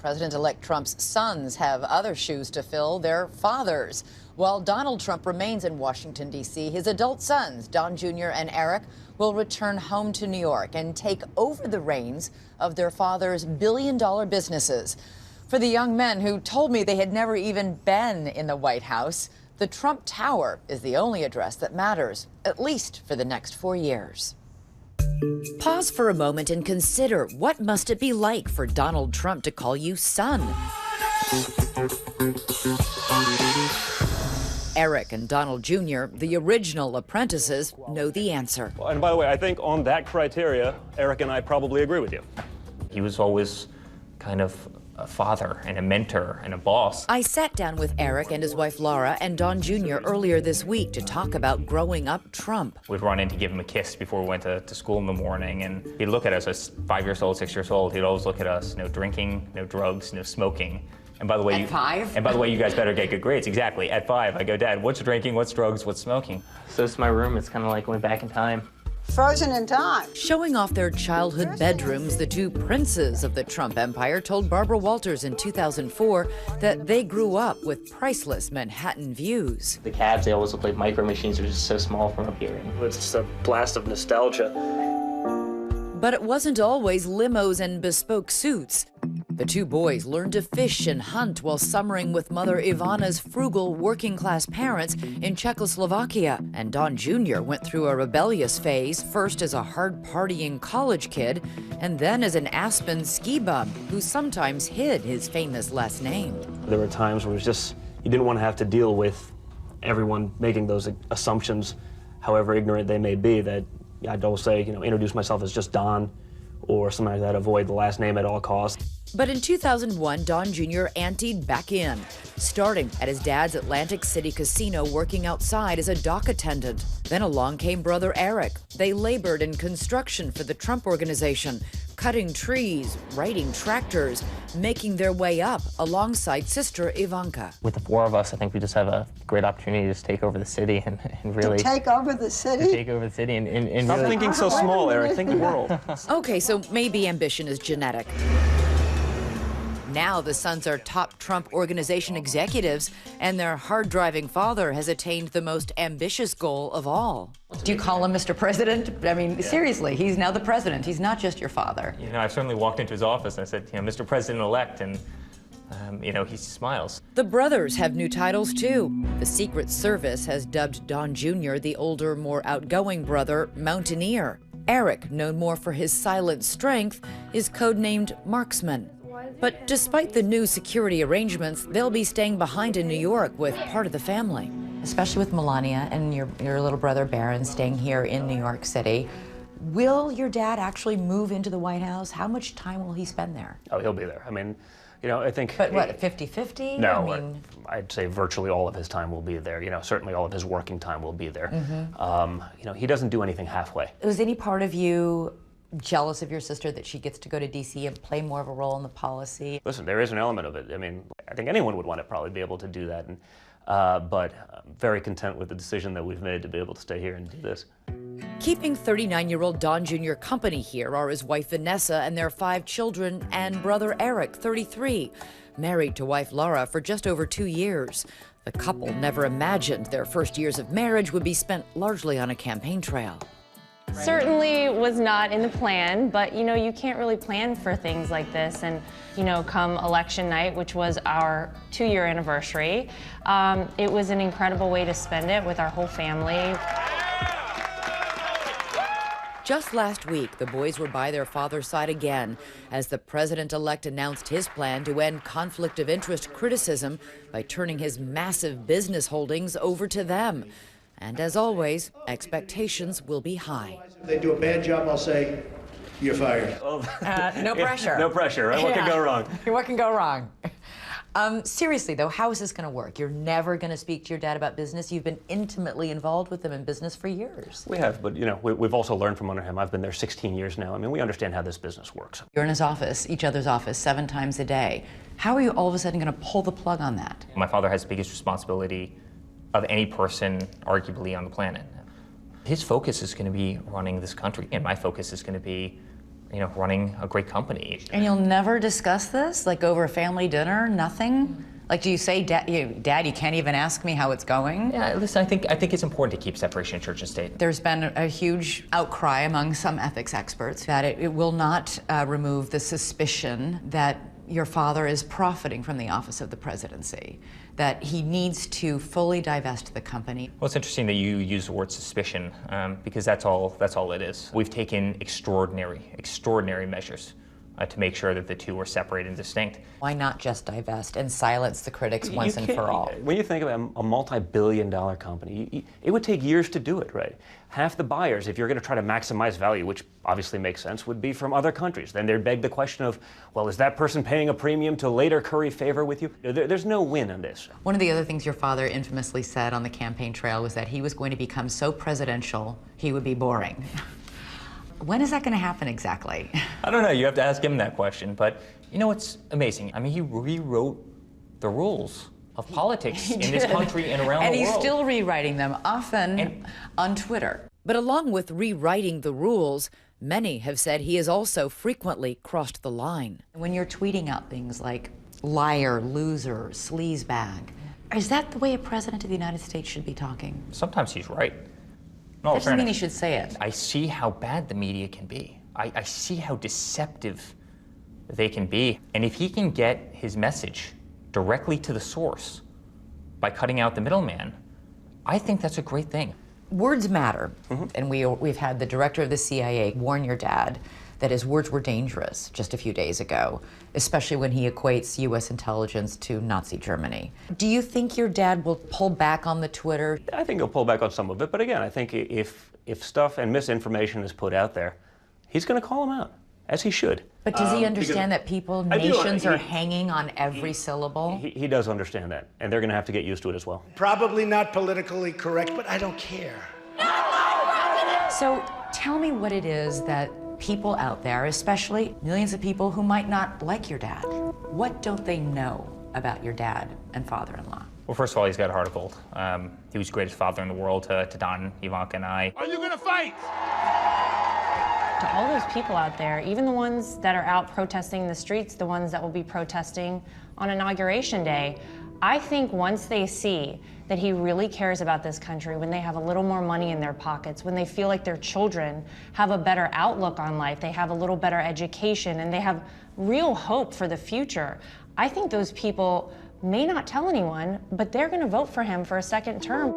President-elect Trump's sons have other shoes to fill, their fathers. While Donald Trump remains in Washington, D.C., his adult sons, Don Jr. and Eric, will return home to New York and take over the reins of their father's billion-dollar businesses. For the young men who told me they had never even been in the White House, the Trump Tower is the only address that matters, at least for the next 4 years. Pause for a moment and consider, what must it be like for Donald Trump to call you son? Eric and Donald Jr., the original apprentices, know the answer. And by the way, I think on that criteria, Eric and I probably agree with you. He was always kind of a father and a mentor and a boss. I sat down with Eric and his wife Lara and Don Jr. earlier this week to talk about growing up Trump. We'd run in to give him a kiss before we went to school in the morning, and he'd look at us as 5 years old, 6 years old. He'd always look at us, no drinking, no drugs, no smoking. And by the way, at 5? And by the way, you guys better get good grades. Exactly. At 5, I go, Dad, what's drinking, what's drugs, what's smoking? So it's my room. It's kind of like going back in time. Frozen in time. Showing off their childhood bedrooms, the two princes of the Trump empire told Barbara Walters in 2004 that they grew up with priceless Manhattan views. The cabs, they always look like micro machines. They're just so small from up here. It's just a blast of nostalgia. But it wasn't always limos and bespoke suits. The two boys learned to fish and hunt while summering with Mother Ivana's frugal working-class parents in Czechoslovakia. And Don Jr. went through a rebellious phase, first as a hard-partying college kid, and then as an Aspen ski bum who sometimes hid his famous last name. There were times where it was just, you didn't want to have to deal with everyone making those assumptions, however ignorant they may be, that I'd always say, introduce myself as just Don, or something like that, avoid the last name at all costs. But in 2001, Don Jr. anteed back in, starting at his dad's Atlantic City casino working outside as a dock attendant. Then along came brother Eric. They labored in construction for the Trump Organization, cutting trees, riding tractors, making their way up alongside sister Ivanka. With the 4 of us, I think we just have a great opportunity to just take over the city and really... To take over the city? To take over the city and Stop really... thinking so small, Eric. Think the world. Okay, so maybe ambition is genetic. Now the sons are top Trump Organization executives, and their hard-driving father has attained the most ambitious goal of all. Do you call him Mr. President? I mean, seriously, he's now the president. He's not just your father. I've certainly walked into his office and I said, Mr. President-elect, and he smiles. The brothers have new titles, too. The Secret Service has dubbed Don Jr., the older, more outgoing brother, Mountaineer. Eric, known more for his silent strength, is codenamed Marksman. But despite the new security arrangements, they'll be staying behind in New York with part of the family. Especially with Melania and your little brother Barron staying here in New York City. Will your dad actually move into the White House? How much time will he spend there? Oh, he'll be there. I mean, I think... But what, 50-50? No, I'd say virtually all of his time will be there. Certainly all of his working time will be there. Mm-hmm. He doesn't do anything halfway. Was any part of you jealous of your sister that she gets to go to D.C. and play more of a role in the policy? Listen, there is an element of it. I mean, I think anyone would want to probably be able to do that. But I'm very content with the decision that we've made to be able to stay here and do this. Keeping 39-year-old Don Jr. company here are his wife Vanessa and their 5 children, and brother Eric, 33, married to wife Lara for just over 2 years. The couple never imagined their first years of marriage would be spent largely on a campaign trail. Certainly was not in the plan, but you can't really plan for things like this. And come election night, which was our 2-year anniversary, it was an incredible way to spend it with our whole family. Just last week, the boys were by their father's side again as the president-elect announced his plan to end conflict of interest criticism by turning his massive business holdings over to them. And as always, expectations will be high. If they do a bad job, I'll say, you're fired. No pressure. No pressure, right? What could go wrong? What can go wrong? Seriously, though, how is this going to work? You're never going to speak to your dad about business. You've been intimately involved with him in business for years. We have, but we've also learned from under him. I've been there 16 years now. I mean, we understand how this business works. You're in his office, each other's office, 7 times a day. How are you all of a sudden going to pull the plug on that? My father has the biggest responsibility of any person, arguably, on the planet. His focus is going to be running this country, and my focus is going to be running a great company. And you'll never discuss this, like over a family dinner, nothing? Like, do you say, Dad, you can't even ask me how it's going? Yeah, listen, I think it's important to keep separation of church and state. There's been a huge outcry among some ethics experts that it will not remove the suspicion that your father is profiting from the office of the presidency, that he needs to fully divest the company. Well, it's interesting that you use the word suspicion, because that's all it is. We've taken extraordinary measures to make sure that the two are separate and distinct. Why not just divest and silence the critics once and for all? When you think about a multi-billion-dollar company, it would take years to do it, right? Half the buyers, if you're going to try to maximize value, which obviously makes sense, would be from other countries. Then there'd beg the question of, well, is that person paying a premium to later curry favor with you? There's no win on this. One of the other things your father infamously said on the campaign trail was that he was going to become so presidential, he would be boring. When is that going to happen exactly? I don't know. You have to ask him that question. But it's amazing. I mean, he rewrote the rules of politics in this country and around the world. And he's still rewriting them, often on Twitter. But along with rewriting the rules, many have said he has also frequently crossed the line. When you're tweeting out things like liar, loser, sleazebag, is that the way a president of the United States should be talking? Sometimes he's right. No, That doesn't mean he should say it. I see how bad the media can be. I see how deceptive they can be. And if he can get his message directly to the source by cutting out the middleman, I think that's a great thing. Words matter. And we've had the director of the CIA warn your dad that his words were dangerous just a few days ago, especially when he equates U.S. intelligence to Nazi Germany. Do you think your dad will pull back on the Twitter? I think he'll pull back on some of it, but again, I think if stuff and misinformation is put out there, he's going to call them out, as he should. But does he understand that nations are hanging on every syllable? He does understand that, and they're going to have to get used to it as well. Probably not politically correct, but I don't care. So tell me what it is that people out there, especially millions of people who might not like your dad, what don't they know about your dad and father-in-law? Well, first of all, he's got a heart of gold. He was the greatest father in the world to Don, Ivanka, and I. Are you gonna fight? To all those people out there, even the ones that are out protesting in the streets, the ones that will be protesting on Inauguration Day, I think once they see that he really cares about this country, when they have a little more money in their pockets, when they feel like their children have a better outlook on life, they have a little better education, and they have real hope for the future, I think those people may not tell anyone, but they're going to vote for him for a second term.